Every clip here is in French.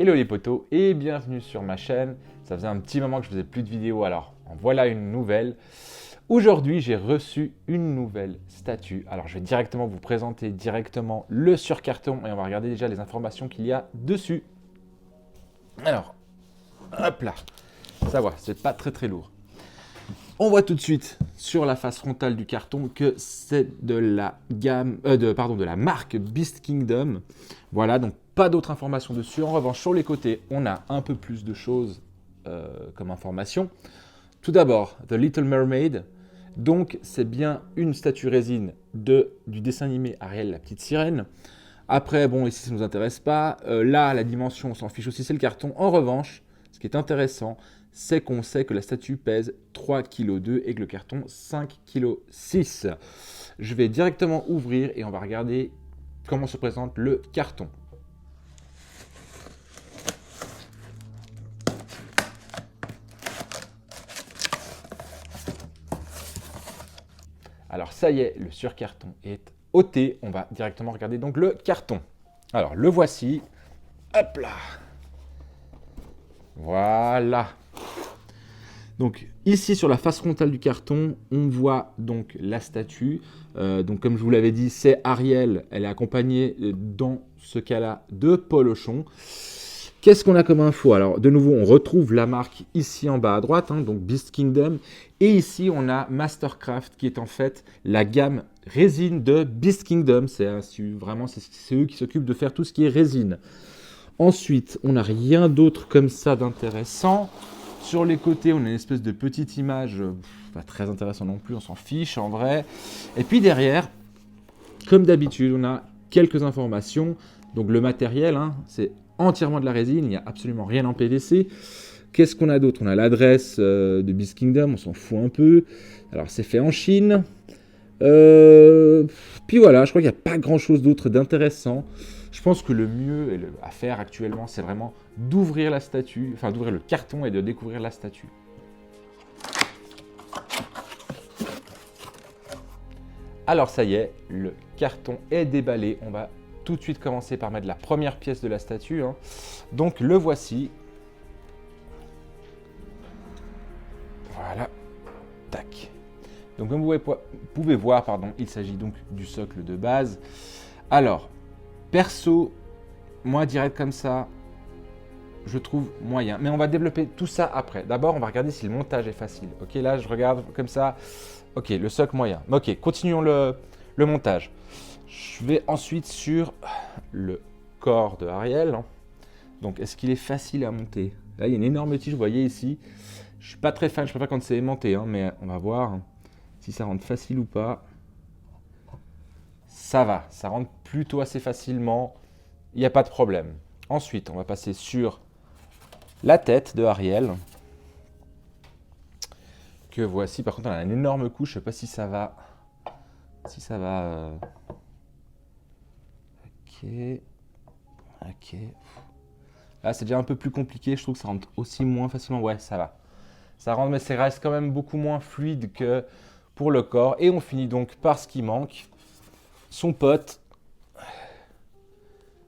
Hello les potos et bienvenue sur ma chaîne. Ça faisait un petit moment que je faisais plus de vidéos, alors en voilà une nouvelle. Aujourd'hui, j'ai reçu une nouvelle statue. Alors je vais directement vous présenter directement le surcarton et on va regarder déjà les informations qu'il y a dessus. Alors, hop là, ça va, c'est pas très lourd. On voit tout de suite sur la face frontale du carton que c'est de la gamme, de la marque Beast Kingdom. Voilà, donc pas d'autres informations dessus. En revanche, sur les côtés, on a un peu plus de choses comme information. Tout d'abord, The Little Mermaid. Donc, c'est bien une statue résine du dessin animé Ariel, la petite sirène. Après, bon, ici, ça ne nous intéresse pas. Là, la dimension, on s'en fiche aussi, c'est le carton. En revanche, ce qui est intéressant, c'est qu'on sait que la statue pèse 3,2 kg et que le carton 5,6 kg. Je vais directement ouvrir et on va regarder comment se présente le carton. Alors ça y est, le surcarton est ôté. On va directement regarder donc le carton. Alors le voici. Hop là. Voilà. Donc ici sur la face frontale du carton, on voit donc la statue. Donc comme je vous l'avais dit, c'est Ariel. Elle est accompagnée dans ce cas-là de Polochon. Qu'est-ce qu'on a comme info? Alors de nouveau, on retrouve la marque ici en bas à droite, donc Beast Kingdom. Et ici, on a Mastercraft qui est en fait la gamme résine de Beast Kingdom. C'est eux qui s'occupent de faire tout ce qui est résine. Ensuite, on n'a rien d'autre comme ça d'intéressant. Sur les côtés, on a une espèce de petite image, pas très intéressant non plus, on s'en fiche en vrai. Et puis derrière, comme d'habitude, on a quelques informations. Donc le matériel, c'est entièrement de la résine, il n'y a absolument rien en PVC. Qu'est-ce qu'on a d'autre? On a l'adresse de Beast Kingdom, on s'en fout un peu. Alors c'est fait en Chine. Puis voilà, je crois qu'il n'y a pas grand-chose d'autre d'intéressant. Je pense que le mieux à faire actuellement, c'est vraiment d'ouvrir la statue, enfin d'ouvrir le carton et de découvrir la statue. Alors ça y est, le carton est déballé. On va tout de suite commencer par mettre la première pièce de la statue. Donc le voici. Voilà. Tac. Donc comme vous pouvez voir, il s'agit donc du socle de base. Alors, perso, moi direct comme ça, je trouve moyen. Mais on va développer tout ça après. D'abord, on va regarder si le montage est facile. Ok, là je regarde comme ça. Ok, le socle moyen. Ok, continuons le montage. Je vais ensuite sur le corps de Ariel. Donc, est-ce qu'il est facile à monter? Là, il y a une énorme tige, vous voyez ici. Je ne suis pas très fan, je préfère quand c'est aimanté, mais on va voir si ça rentre facile ou pas. Ça va, ça rentre plutôt assez facilement. Il n'y a pas de problème. Ensuite, on va passer sur la tête de Ariel. Que voici, par contre, on a un énorme coup. Je ne sais pas si ça va. Ok. Là, c'est déjà un peu plus compliqué. Je trouve que ça rentre aussi moins facilement. Ouais, ça va. Ça rentre, mais ça reste quand même beaucoup moins fluide que pour le corps. Et on finit donc par ce qui manque. Son pote.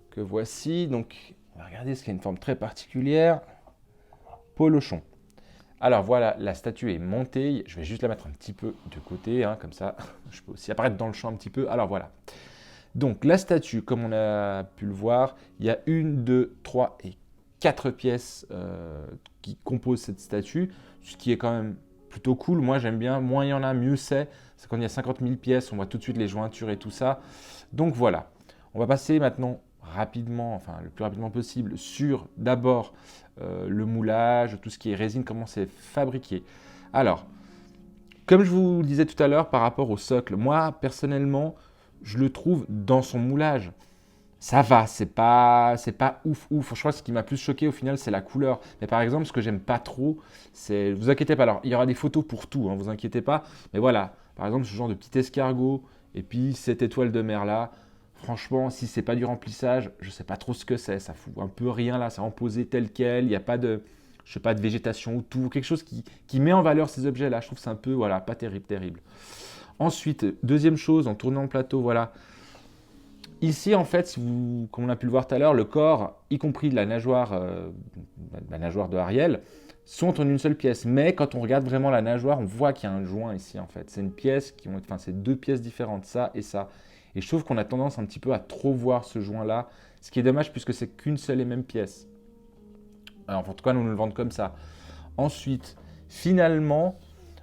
Que voici. Donc, on va regarder ce qui a une forme très particulière. Polochon. Alors voilà, la statue est montée. Je vais juste la mettre un petit peu de côté, comme ça. Je peux aussi apparaître dans le champ un petit peu. Alors voilà. Donc la statue, comme on a pu le voir, il y a 1, 2, 3 et 4 pièces qui composent cette statue, ce qui est quand même plutôt cool. Moi j'aime bien, moins il y en a, mieux c'est. C'est quand il y a 50 000 pièces, on voit tout de suite les jointures et tout ça. Donc voilà, on va passer maintenant rapidement, enfin le plus rapidement possible, sur d'abord le moulage, tout ce qui est résine, comment c'est fabriqué. Alors, comme je vous le disais tout à l'heure par rapport au socle, moi personnellement, je le trouve dans son moulage. Ça va, c'est pas ouf. Je crois que ce qui m'a plus choqué au final, c'est la couleur. Mais par exemple, ce que j'aime pas trop, c'est, vous inquiétez pas, alors il y aura des photos pour tout, vous inquiétez pas. Mais voilà, par exemple, ce genre de petit escargot et puis cette étoile de mer là, franchement, si c'est pas du remplissage, je sais pas trop ce que c'est. Ça fout un peu rien là, c'est emposé tel quel, il n'y a pas de, je sais pas, de végétation autour, quelque chose qui met en valeur ces objets là. Je trouve que c'est un peu, voilà, pas terrible. Ensuite, deuxième chose, en tournant le plateau, voilà, Ici, en fait, comme on a pu le voir tout à l'heure, le corps, y compris la nageoire de Ariel, sont en une seule pièce. Mais quand on regarde vraiment la nageoire, on voit qu'il y a un joint ici, en fait. C'est une pièce enfin, c'est deux pièces différentes, ça et ça. Et je trouve qu'on a tendance un petit peu à trop voir ce joint-là, ce qui est dommage puisque c'est qu'une seule et même pièce. Alors, en tout cas, nous le vendons comme ça. Ensuite, finalement,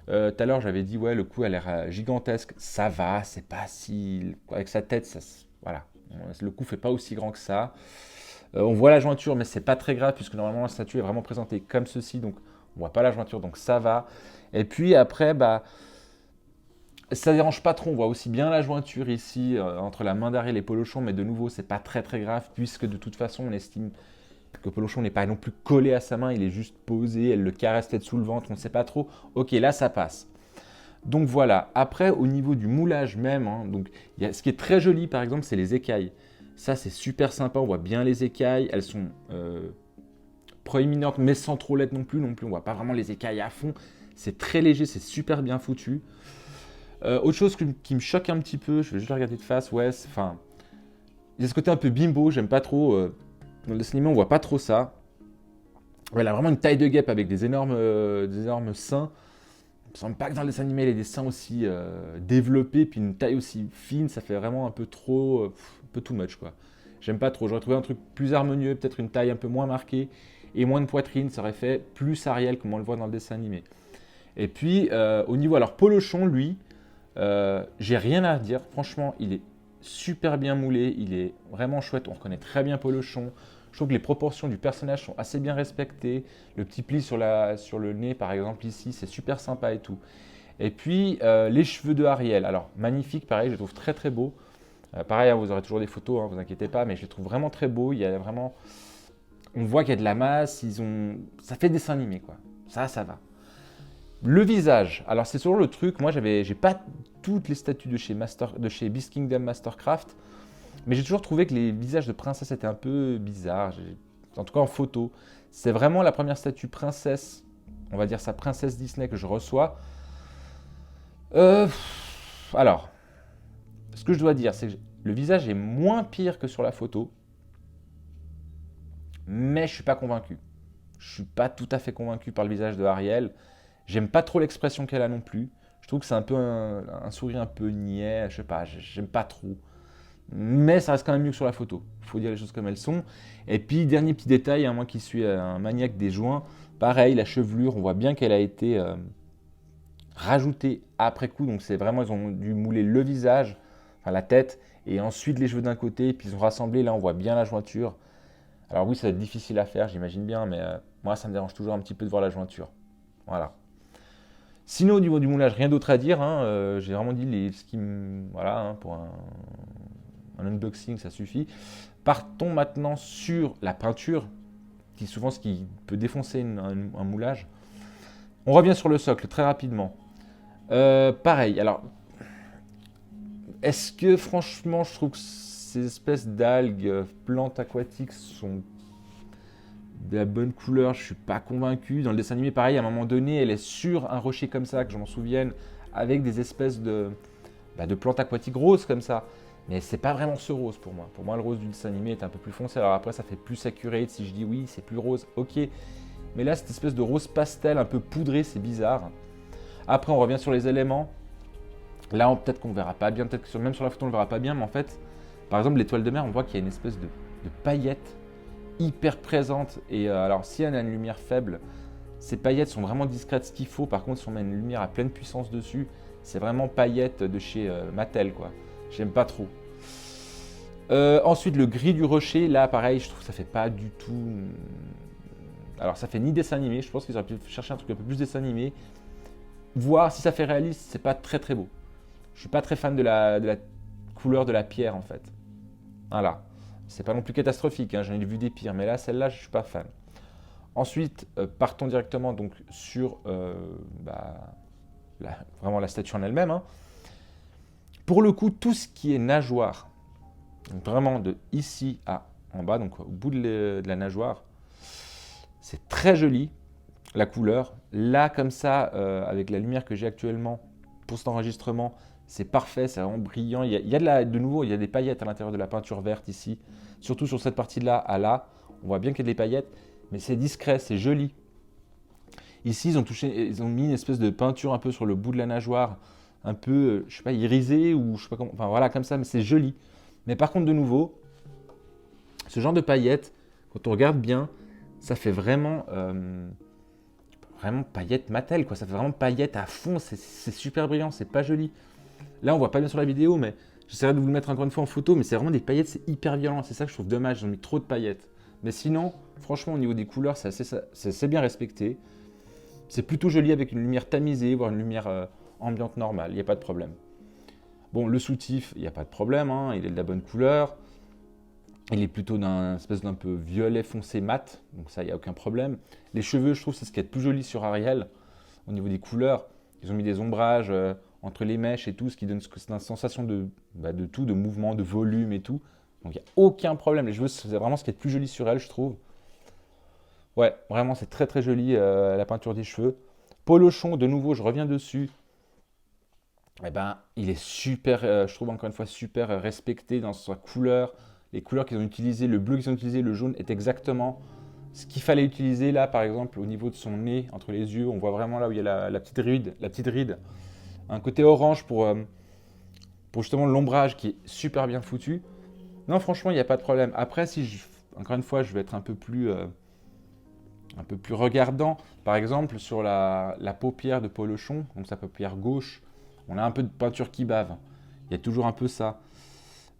tout à l'heure, j'avais dit, ouais, le cou a l'air gigantesque. Ça va, c'est pas si. Avec sa tête, voilà. Le cou fait pas aussi grand que ça. On voit la jointure, mais c'est pas très grave, puisque normalement, la statue est vraiment présentée comme ceci. Donc, on voit pas la jointure, donc ça va. Et puis après, bah. Ça dérange pas trop, on voit aussi bien la jointure ici entre la main d'Ariel et Polochon, mais de nouveau, c'est pas très très grave, puisque de toute façon, on estime que Polochon n'est pas non plus collé à sa main, il est juste posé, elle le caresse peut-être sous le ventre, on ne sait pas trop. Ok, là ça passe. Donc voilà, après au niveau du moulage même, hein, donc, ce qui est très joli par exemple, c'est les écailles. Ça c'est super sympa, on voit bien les écailles, elles sont proéminentes mais sans trop l'être non plus, on voit pas vraiment les écailles à fond. C'est très léger, c'est super bien foutu. Autre chose qui me choque un petit peu, je vais juste la regarder de face, ouais, enfin, il y a ce côté un peu bimbo, j'aime pas trop. Dans le dessin animé, on voit pas trop ça. Ouais, elle a vraiment une taille de guêpe avec des énormes seins. Il me semble pas que dans le dessin animé, il ait des seins aussi développés, puis une taille aussi fine, ça fait vraiment un peu trop, un peu too much quoi. J'aime pas trop. J'aurais trouvé un truc plus harmonieux, peut-être une taille un peu moins marquée et moins de poitrine. Ça aurait fait plus Ariel comme on le voit dans le dessin animé. Et puis au niveau, alors Polochon, lui, j'ai rien à dire. Franchement, il est super bien moulé, il est vraiment chouette. On reconnaît très bien Polochon. Je trouve que les proportions du personnage sont assez bien respectées. Le petit pli sur le nez, par exemple, ici, c'est super sympa et tout. Et puis, les cheveux de Ariel. Alors, magnifique, pareil, je les trouve très très beaux. Pareil, hein, vous aurez toujours des photos, hein, vous inquiétez pas, mais je les trouve vraiment très beaux. Il y a vraiment... On voit qu'il y a de la masse, ça fait dessin animé, quoi. Ça va. Le visage, alors c'est toujours le truc, moi j'ai pas toutes les statues de chez Beast Kingdom Mastercraft, mais j'ai toujours trouvé que les visages de princesse étaient un peu bizarres, en tout cas en photo. C'est vraiment la première statue princesse, on va dire sa princesse Disney que je reçois. Alors, ce que je dois dire, c'est que le visage est moins pire que sur la photo, mais je suis pas convaincu. Je suis pas tout à fait convaincu par le visage de Ariel. J'aime pas trop l'expression qu'elle a non plus. Je trouve que c'est un peu un sourire un peu niais, je sais pas, j'aime pas trop. Mais ça reste quand même mieux que sur la photo. Il faut dire les choses comme elles sont. Et puis, dernier petit détail, hein, moi qui suis un maniaque des joints, pareil, la chevelure, on voit bien qu'elle a été rajoutée après coup. Donc c'est vraiment, ils ont dû mouler le visage, enfin la tête, et ensuite les cheveux d'un côté, puis ils ont rassemblé, là on voit bien la jointure. Alors oui, ça va être difficile à faire, j'imagine bien, mais moi ça me dérange toujours un petit peu de voir la jointure. Voilà. Sinon, au niveau du moulage, rien d'autre à dire, hein. J'ai vraiment dit voilà, hein, pour un unboxing, ça suffit. Partons maintenant sur la peinture, qui est souvent ce qui peut défoncer un moulage. On revient sur le socle très rapidement. Pareil, alors, est-ce que franchement, je trouve que ces espèces d'algues, plantes aquatiques sont de la bonne couleur, je suis pas convaincu. Dans le dessin animé, pareil, à un moment donné, elle est sur un rocher comme ça, que je m'en souvienne, avec des espèces de plantes aquatiques roses comme ça. Mais c'est pas vraiment ce rose pour moi. Pour moi, le rose du dessin animé est un peu plus foncé. Alors après, ça fait plus accurate. Si je dis oui, c'est plus rose, ok. Mais là, cette espèce de rose pastel un peu poudré, c'est bizarre. Après, on revient sur les éléments. Là, peut-être qu'on verra pas bien, peut-être que même sur la photo, on le verra pas bien. Mais en fait, par exemple, l'étoile de mer, on voit qu'il y a une espèce de paillette hyper présente. Et alors, si elle a une lumière faible, ces paillettes sont vraiment discrètes, ce qu'il faut. Par contre, si on met une lumière à pleine puissance dessus, c'est vraiment paillettes de chez Mattel, quoi. J'aime pas trop. Ensuite, le gris du rocher, là, pareil, je trouve que ça fait pas du tout. Alors, ça fait ni dessin animé. Je pense qu'ils auraient pu chercher un truc un peu plus dessin animé. Voir si ça fait réaliste, c'est pas très très beau. Je suis pas très fan de la couleur de la pierre, en fait. Voilà. C'est pas non plus catastrophique, hein, j'en ai vu des pires, mais là, celle-là, je suis pas fan. Ensuite, partons directement donc sur vraiment la statue en elle-même. Hein. Pour le coup, tout ce qui est nageoire, donc vraiment de ici à en bas, donc au bout de la nageoire, c'est très joli, la couleur. Là, comme ça, avec la lumière que j'ai actuellement pour cet enregistrement, C'est parfait, c'est vraiment brillant. Il y a de nouveau, il y a des paillettes à l'intérieur de la peinture verte ici. Surtout sur cette partie-là à là. On voit bien qu'il y a des paillettes, mais c'est discret, c'est joli. Ici, ils ont mis une espèce de peinture un peu sur le bout de la nageoire, un peu, je sais pas, irisée ou je sais pas comment, enfin voilà, comme ça, mais c'est joli. Mais par contre, de nouveau, ce genre de paillettes, quand on regarde bien, ça fait vraiment, vraiment paillettes Mattel, quoi. Ça fait vraiment paillettes à fond, c'est super brillant, c'est pas joli. Là, on voit pas bien sur la vidéo, mais j'essaierai de vous le mettre encore une fois en photo, mais c'est vraiment des paillettes, c'est hyper violent. C'est ça que je trouve dommage, ils ont mis trop de paillettes. Mais sinon, franchement, au niveau des couleurs, c'est assez bien respecté. C'est plutôt joli avec une lumière tamisée, voire une lumière ambiante normale, il n'y a pas de problème. Bon, le soutif, il n'y a pas de problème, hein, il est de la bonne couleur. Il est plutôt d'un espèce d'un peu violet foncé mat, donc ça, il n'y a aucun problème. Les cheveux, je trouve, c'est ce qui est le plus joli sur Ariel, au niveau des couleurs. Ils ont mis des ombrages entre les mèches et tout, ce qui donne une sensation de tout, de mouvement, de volume et tout. Donc il n'y a aucun problème. Les cheveux, c'est vraiment ce qui est le plus joli sur elle, je trouve. Ouais, vraiment, c'est très très joli la peinture des cheveux. Polochon, de nouveau, je reviens dessus. Eh ben, il est super, je trouve encore une fois super respecté dans sa couleur. Les couleurs qu'ils ont utilisées, le bleu qu'ils ont utilisé, le jaune est exactement ce qu'il fallait utiliser là, par exemple, au niveau de son nez, entre les yeux. On voit vraiment là où il y a la petite ride. Un côté orange pour justement l'ombrage qui est super bien foutu. Non, franchement, il n'y a pas de problème. Après, encore une fois, je vais être un peu plus regardant. Par exemple, sur la paupière de Polochon, donc sa paupière gauche, on a un peu de peinture qui bave. Il y a toujours un peu ça.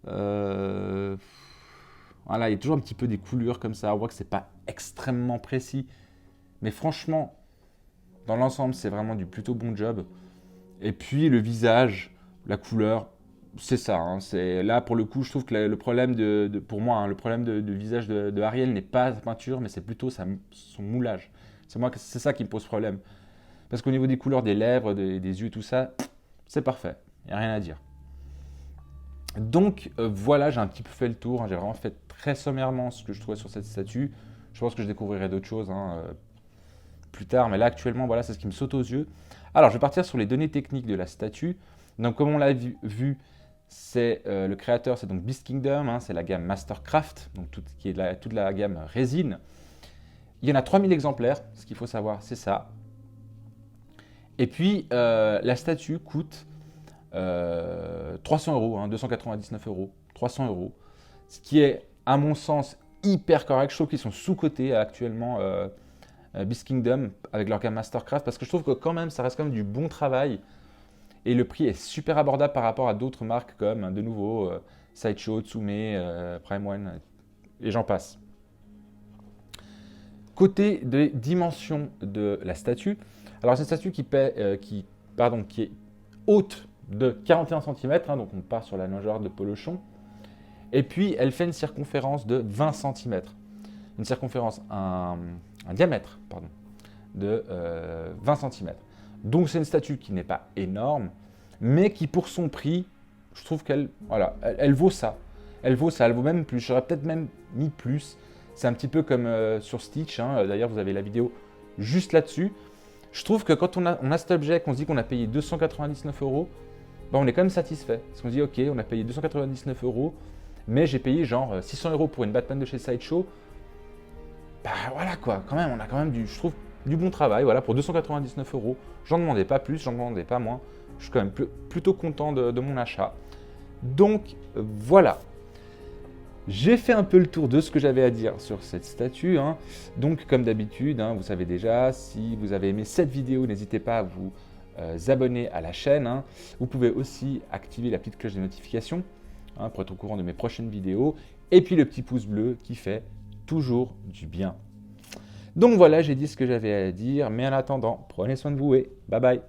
Voilà, il y a toujours un petit peu des coulures comme ça. On voit que c'est pas extrêmement précis. Mais franchement, dans l'ensemble, c'est vraiment du plutôt bon job. Et puis le visage, la couleur, c'est ça. Hein. Là, pour le coup, je trouve que le problème pour moi, hein, le problème de visage de Ariel n'est pas sa peinture, mais c'est plutôt son moulage. C'est ça qui me pose problème. Parce qu'au niveau des couleurs des lèvres, des yeux, tout ça, c'est parfait. Il n'y a rien à dire. Donc voilà, j'ai un petit peu fait le tour. Hein. J'ai vraiment fait très sommairement ce que je trouvais sur cette statue. Je pense que je découvrirai d'autres choses plus tard. Mais là, actuellement, voilà, c'est ce qui me saute aux yeux. Alors, je vais partir sur les données techniques de la statue. Donc, comme on l'a vu, c'est le créateur, c'est donc Beast Kingdom, hein, c'est la gamme Mastercraft, donc qui est toute la gamme résine. Il y en a 3000 exemplaires, ce qu'il faut savoir, c'est ça. Et puis, la statue coûte 300 euros, hein, 299 euros, 300 euros, ce qui est, à mon sens, hyper correct. Je trouve qu'ils sont sous-cotés actuellement, Beast Kingdom, avec leur gamme Mastercraft, parce que je trouve que quand même, ça reste quand même du bon travail. Et le prix est super abordable par rapport à d'autres marques comme, de nouveau, Sideshow, Tsume, Prime One, et j'en passe. Côté des dimensions de la statue, alors c'est une statue qui est haute de 41 cm, hein, donc on part sur la nageoire de Polochon, et puis elle fait une circonférence de 20 cm, un diamètre de 20 cm. Donc c'est une statue qui n'est pas énorme, mais qui pour son prix, je trouve qu'elle elle vaut ça. Elle vaut même plus, j'aurais peut-être même mis plus. C'est un petit peu comme sur Stitch, hein. D'ailleurs vous avez la vidéo juste là-dessus. Je trouve que quand on a cet objet, qu'on se dit qu'on a payé 299 euros, ben on est quand même satisfait. Parce qu'on se dit, ok, on a payé 299 euros, mais j'ai payé genre 600 euros pour une Batman de chez Sideshow. Bah voilà quoi, quand même, on a quand même je trouve, du bon travail, voilà, pour 299 euros. J'en demandais pas plus, j'en demandais pas moins. Je suis quand même plutôt content de mon achat. Donc voilà. J'ai fait un peu le tour de ce que j'avais à dire sur cette statue. Hein. Donc, comme d'habitude, hein, vous savez déjà, si vous avez aimé cette vidéo, n'hésitez pas à vous abonner à la chaîne. Hein. Vous pouvez aussi activer la petite cloche de notification hein, pour être au courant de mes prochaines vidéos. Et puis le petit pouce bleu qui fait toujours du bien. Donc voilà, j'ai dit ce que j'avais à dire. Mais en attendant, prenez soin de vous et bye bye.